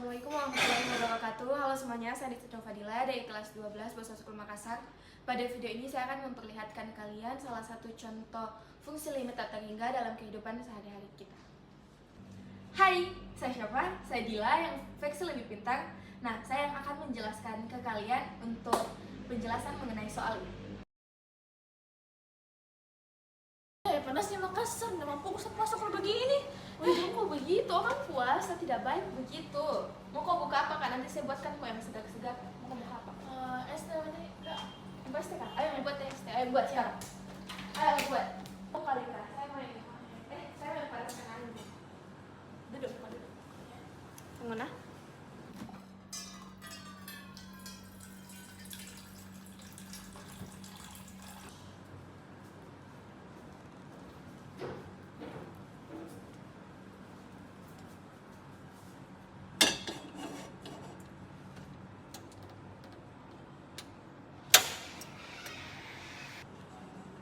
Assalamualaikum warahmatullahi wabarakatuh. Halo semuanya, saya Dita Fadila dari kelas 12 Bahasa Sukul Makassar. Pada video ini saya akan memperlihatkan kalian salah satu contoh fungsi limit tak terhingga dalam kehidupan sehari-hari kita. Hai, saya siapa? Saya Dila yang versi lebih pintar. Nah, saya yang akan menjelaskan ke kalian untuk penjelasan mengenai soal ini. Panasnya Makassar, nggak mampu puasa kalau begini. Wih, kok begitu? Orang puasa tidak baik begitu. Mau kau buka apa, Kak? Nanti saya buatkan kau yang segar-segar. Mau buka apa? Es teh mana? Kak. Buat teh, Kak. Ayo buat teh. Ayo buat sekarang. Ayo buat. Oh kali, Kak. Saya mau ini. Saya mau padatkan angin. Duduk, Pak, duduk. Mana?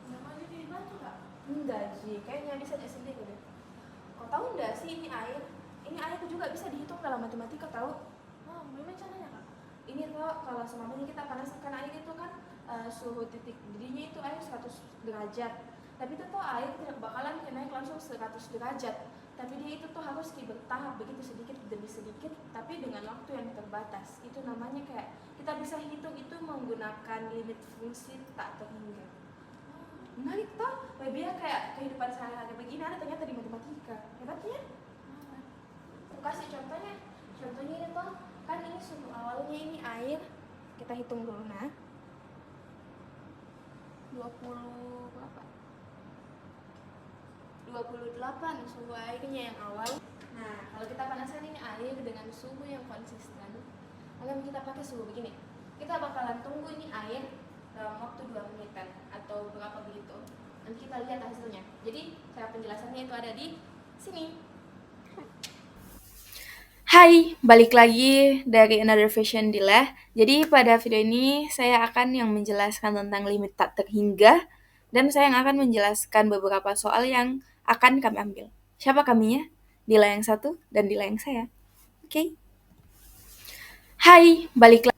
Namanya dibantu, Kak. Enggak, Ji. Kayaknya bisa aja sendiri deh. Kau tahu enggak sih ini air? Ini air juga bisa dihitung dalam matematika, tahu? Oh, gimana caranya, Kak? Ini tuh kalau semuanya kita panaskan air itu kan suhu titik didihnya itu air 100 derajat. Tapi itu tuh air tidak bakalan naik langsung 100 derajat. Tapi dia itu tuh harus bertahap begitu sedikit demi sedikit, tapi dengan waktu yang terbatas. Itu namanya kayak kita bisa hitung itu menggunakan limit fungsi tak terhingga. Menarik toh, biar kayak kehidupan sehari-hari begini ada ternyata di matematika. Hebatnya. Aku kasih contohnya. Contohnya ini toh, kan ini suhu awalnya ini air. Kita hitung dulu nah. 20 berapa? 28 suhu airnya yang awal. Nah, kalau kita panaskan ini air dengan suhu yang konsisten, lalu kita pakai suhu begini. Kita bakalan tunggu ini air dalam waktu 2 menitan atau berapa begitu. Nanti kita lihat hasilnya. Jadi, cara penjelasannya itu ada di sini. Hai, balik lagi dari Another Fashion Dila. Jadi pada video ini saya akan yang menjelaskan tentang limit tak terhingga dan saya yang akan menjelaskan beberapa soal yang akan kami ambil. Siapa kaminya? Dila yang satu dan Dila yang saya. Oke. Hai, balik lagi.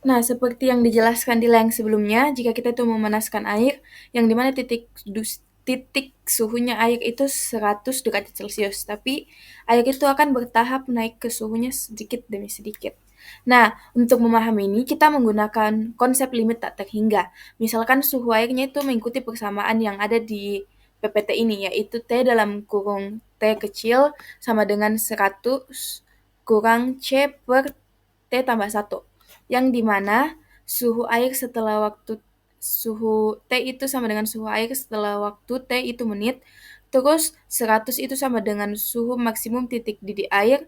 Nah, seperti yang dijelaskan di yang sebelumnya, jika kita itu memanaskan air, yang dimana titik suhunya air itu 100 derajat Celcius, tapi air itu akan bertahap naik ke suhunya sedikit demi sedikit. Nah, untuk memahami ini, kita menggunakan konsep limit tak terhingga. Misalkan suhu airnya itu mengikuti persamaan yang ada di PPT ini, yaitu T dalam kurung T kecil sama dengan 100 kurang C per T tambah 1 yang dimana suhu T itu sama dengan suhu air setelah waktu T itu menit, terus 100 itu sama dengan suhu maksimum titik didih air,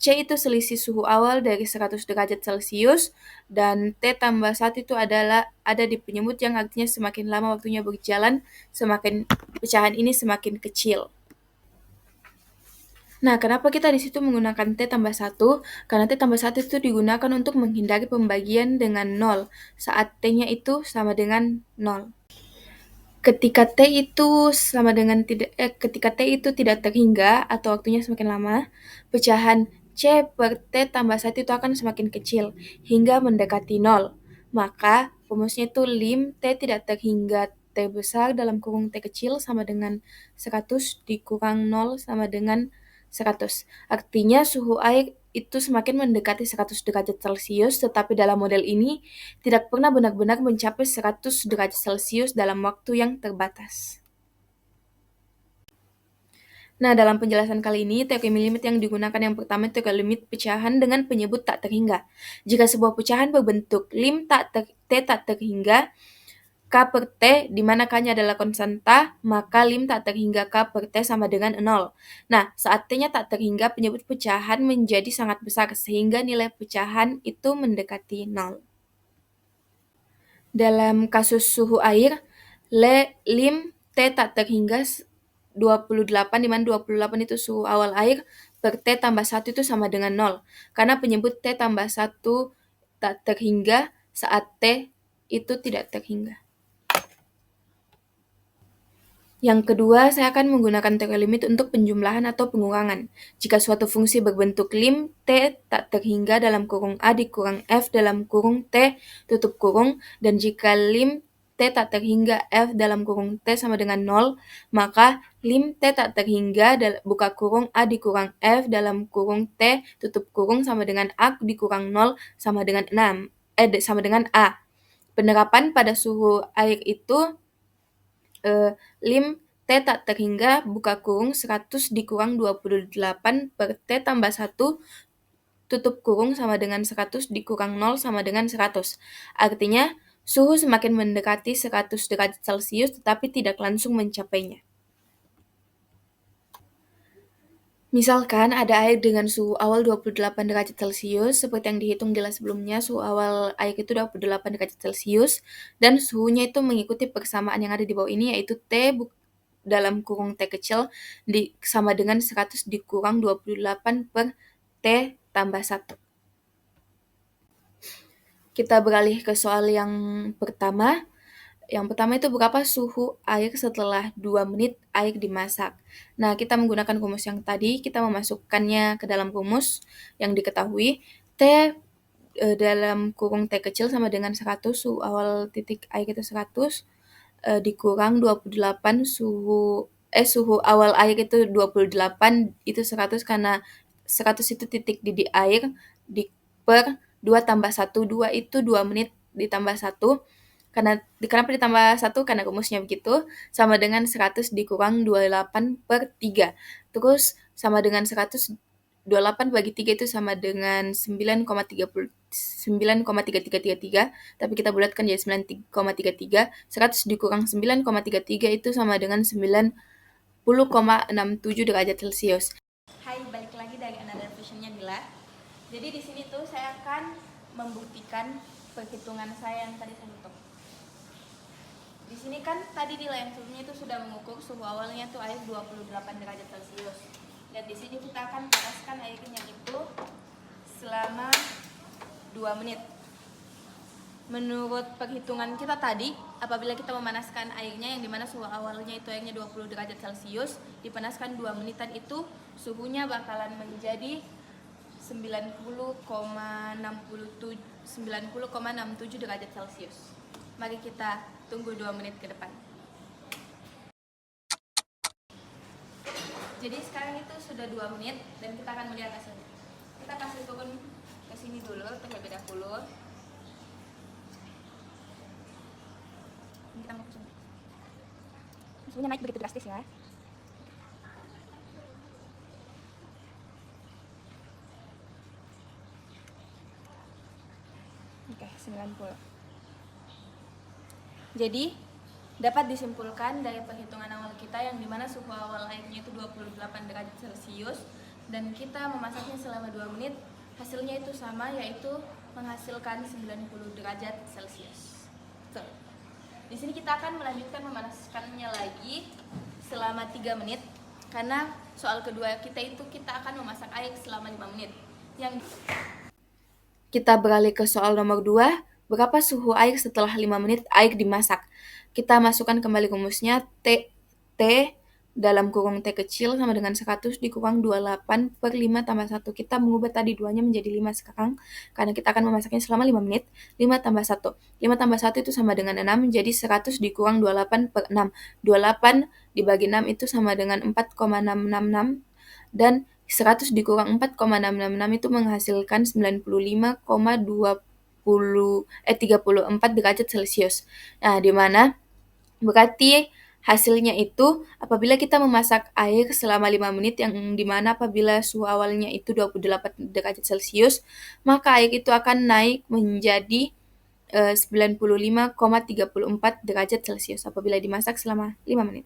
C itu selisih suhu awal dari 100 derajat Celcius, dan T tambah 1 itu adalah ada di penyebut yang artinya semakin lama waktunya berjalan, semakin pecahan ini semakin kecil. Nah, kenapa kita di situ menggunakan T tambah 1? Karena T tambah 1 itu digunakan untuk menghindari pembagian dengan 0 saat T-nya itu sama dengan 0. Ketika T itu ketika T itu tidak terhingga atau waktunya semakin lama, pecahan C per T tambah 1 itu akan semakin kecil hingga mendekati 0. Maka rumusnya itu lim T tidak terhingga T besar dalam kurung T kecil sama dengan 100 dikurang 0 sama dengan 100. Artinya suhu air itu semakin mendekati 100 derajat Celcius, tetapi dalam model ini tidak pernah benar-benar mencapai 100 derajat Celcius dalam waktu yang terbatas. Nah, dalam penjelasan kali ini, teori limit yang digunakan yang pertama teori limit pecahan dengan penyebut tak terhingga. Jika sebuah pecahan berbentuk T tak terhingga, K per T, di mana K-nya adalah konstanta, maka lim tak terhingga K per T sama dengan 0. Nah, saat T-nya tak terhingga, penyebut pecahan menjadi sangat besar, sehingga nilai pecahan itu mendekati 0. Dalam kasus suhu air, lim T tak terhingga 28, di mana 28 itu suhu awal air, per T tambah 1 itu sama dengan 0. Karena penyebut T tambah 1 tak terhingga saat T itu tidak terhingga. Yang kedua, saya akan menggunakan teori limit untuk penjumlahan atau pengurangan. Jika suatu fungsi berbentuk lim t tak terhingga dalam kurung a dikurang f dalam kurung t tutup kurung, dan jika lim t tak terhingga f dalam kurung t sama dengan 0, maka lim t tak terhingga buka kurung a dikurang f dalam kurung t tutup kurung sama dengan a dikurang 0 sama dengan 6, sama dengan a. Penerapan pada suhu air itu lim T tak terhingga buka kurung 100 dikurang 28 per T tambah 1 tutup kurung sama dengan 100 dikurang 0 sama dengan 100. Artinya, suhu semakin mendekati 100 derajat Celcius tetapi tidak langsung mencapainya. Misalkan ada air dengan suhu awal 28 derajat Celcius, seperti yang dihitung di kelas sebelumnya, suhu awal air itu 28 derajat Celcius, dan suhunya itu mengikuti persamaan yang ada di bawah ini, yaitu T dalam kurung T kecil sama dengan 100 dikurang 28 per T tambah 1. Kita beralih ke soal yang pertama. Yang pertama itu berapa suhu air setelah 2 menit air dimasak. Nah, kita menggunakan rumus yang tadi, kita memasukkannya ke dalam rumus yang diketahui. T dalam kurung T kecil sama dengan 100, suhu awal titik air itu 100, dikurang 28 suhu awal air itu 28, itu 100 karena 100 itu titik didih air, per 2 tambah 1, 2 itu 2 menit ditambah 1, kenapa ditambah 1? Karena rumusnya begitu, sama dengan 100 dikurang 28 per 3. Terus sama dengan 100, 28 bagi 3 itu sama dengan 9,3333, tapi kita bulatkan jadi 9,33. 100 dikurang 9,33 itu sama dengan 90,67 derajat Celcius. Hai, balik lagi dari Another Vision-nya Dila. Jadi di sini tuh saya akan membuktikan perhitungan saya yang tadi saya hitung. Di sini kan tadi di layar sebelumnya itu sudah mengukur suhu awalnya tuh air 28 derajat Celcius. Dan di sini kita akan panaskan airnya itu selama 2 menit. Menurut perhitungan kita tadi, apabila kita memanaskan airnya yang dimana suhu awalnya itu airnya 20 derajat Celcius, dipanaskan 2 menitan itu suhunya bakalan menjadi 90,67 derajat Celcius. Mari kita tunggu 2 menit ke depan. Jadi sekarang itu sudah 2 menit dan kita akan melihat hasilnya. Kita kasih turun ke sini dulu terlebih dahulu. Kita mau sini. Suhunya naik begitu drastis ya. Oke, 90. Jadi, dapat disimpulkan dari perhitungan awal kita yang dimana suhu awal airnya itu 28 derajat Celcius dan kita memasaknya selama 2 menit, hasilnya itu sama, yaitu menghasilkan 90 derajat Celcius. Tuh. Di sini kita akan melanjutkan memanaskannya lagi selama 3 menit karena soal kedua kita itu kita akan memasak air selama 5 menit. Kita beralih ke soal nomor 2. Berapa suhu air setelah 5 menit air dimasak? Kita masukkan kembali rumusnya T dalam kurung T kecil sama dengan 100 dikurang 28 per 5 tambah 1. Kita mengubah tadi 2-nya menjadi 5 sekarang, karena kita akan memasaknya selama 5 menit. 5 tambah 1. 5 tambah 1 itu sama dengan 6, jadi 100 dikurang 28 per 6. 28 dibagi 6 itu sama dengan 4,666, dan 100 dikurang 4,666 itu menghasilkan 34 derajat Celcius. Nah, di mana berarti hasilnya itu apabila kita memasak air selama 5 menit yang dimana apabila suhu awalnya itu 28 derajat Celcius, maka air itu akan naik menjadi 95,34 derajat Celcius apabila dimasak selama 5 menit.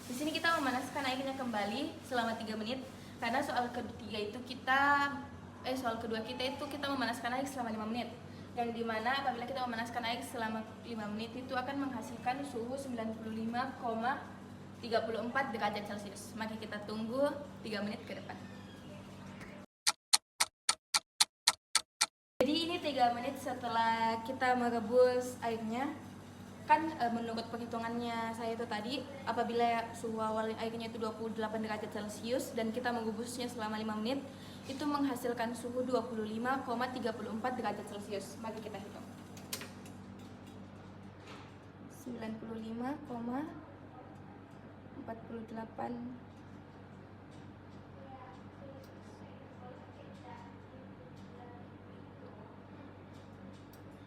Di sini kita memanaskan airnya kembali selama 3 menit karena soal kedua kita itu kita memanaskan air selama 5 menit. Yang dimana apabila kita memanaskan air selama 5 menit itu akan menghasilkan suhu 95,34 derajat Celcius. Mari kita tunggu 3 menit ke depan. Jadi ini 3 menit setelah kita merebus airnya. kan menurut perhitungannya saya itu tadi, apabila suhu awal airnya itu 28 derajat Celcius dan kita mengubusnya selama 5 menit, itu menghasilkan suhu 25,34 derajat Celcius. Mari kita hitung. 95,48.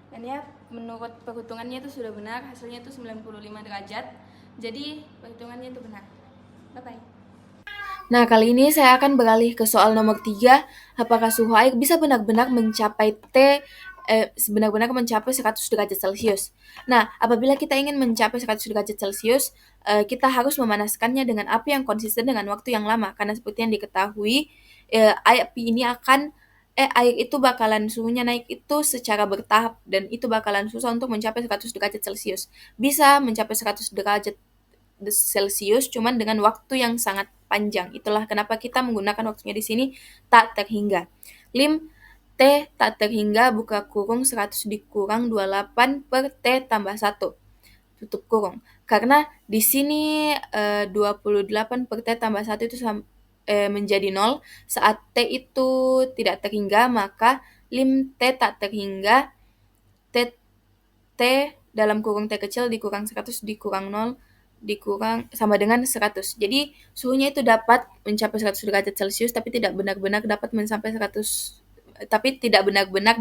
Dan ya, menurut perhitungannya itu sudah benar, hasilnya itu 95 derajat. Jadi perhitungannya itu benar. Bye-bye. Nah, kali ini saya akan beralih ke soal nomor 3. Apakah suhu air bisa benar-benar mencapai benar-benar mencapai 100 derajat Celcius? Nah, apabila kita ingin mencapai 100 derajat Celcius, kita harus memanaskannya dengan api yang konsisten dengan waktu yang lama. Karena seperti yang diketahui, air itu bakalan suhunya naik itu secara bertahap, dan itu bakalan susah untuk mencapai 100 derajat Celcius. Bisa mencapai 100 derajat Celcius cuman dengan waktu yang sangat panjang. Itulah kenapa kita menggunakan waktunya di sini tak terhingga. Lim T tak terhingga buka kurung 100 dikurang 28 per T tambah 1 tutup kurung. Karena di sini 28 per T tambah 1 itu menjadi 0. Saat T itu tidak terhingga, maka lim T tak terhingga T dalam kurung T kecil dikurang 100 dikurang 0 dikurang sama dengan 100. Jadi suhunya itu dapat mencapai 100 derajat Celcius tapi tidak benar-benar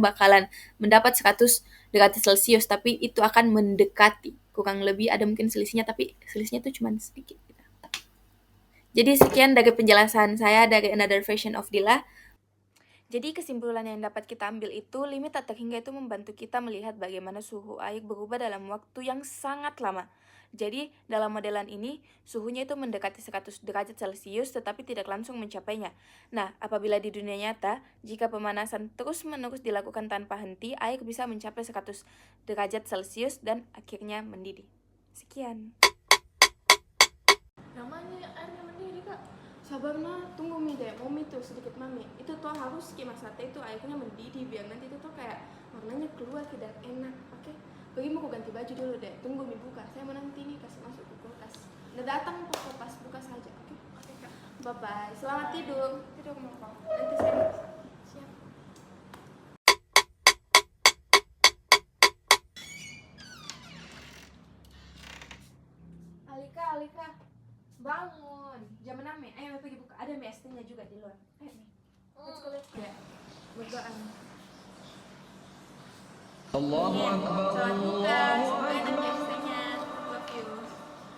bakalan mendapat 100 derajat Celcius, tapi itu akan mendekati. Kurang lebih ada mungkin selisihnya, tapi selisihnya itu cuma sedikit. Jadi sekian dari penjelasan saya dari Another Version of Dila. Jadi kesimpulan yang dapat kita ambil itu, limit tak terhingga itu membantu kita melihat bagaimana suhu air berubah dalam waktu yang sangat lama. Jadi dalam modelan ini, suhunya itu mendekati 100 derajat Celcius tetapi tidak langsung mencapainya. Nah, apabila di dunia nyata, jika pemanasan terus-menerus dilakukan tanpa henti, air bisa mencapai 100 derajat Celcius dan akhirnya mendidih. Sekian. Namanya airnya mendidih, Kak. Sabar mah, tunggu Mi deh, Mami tuh sedikit Mami. Itu tuh harus kipas sate itu airnya mendidih biar nanti itu tuh kayak warnanya keluar tidak enak. Oke? Pergi mau ganti baju dulu deh. Tunggu Mi buka. Saya mau nanti nih kasih masuk ke kulkas. Udah datang pokok pas buka saja. Oke? Oke, Kak. Bye bye. Selamat tidur. Tidur mau. Nanti saya Siap. Alika, bangun. Jam 6 ya. Ayo pergi buka. Ada mie ST-nya juga di luar. Ayo nih. Let's go, let's go. Ya. Berdoaan. Allahu Akbar, Selamat buka. Semoga enak Allahu ya Akbar, ST-nya. Love you.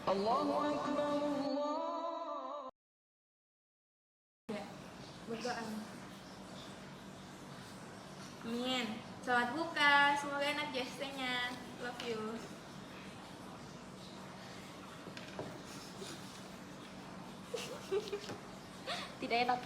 Allahu Akbar, Ya. Berdoaan. Amin. Selamat buka. Semoga enak ya ST-nya. Love you. Tidak enak.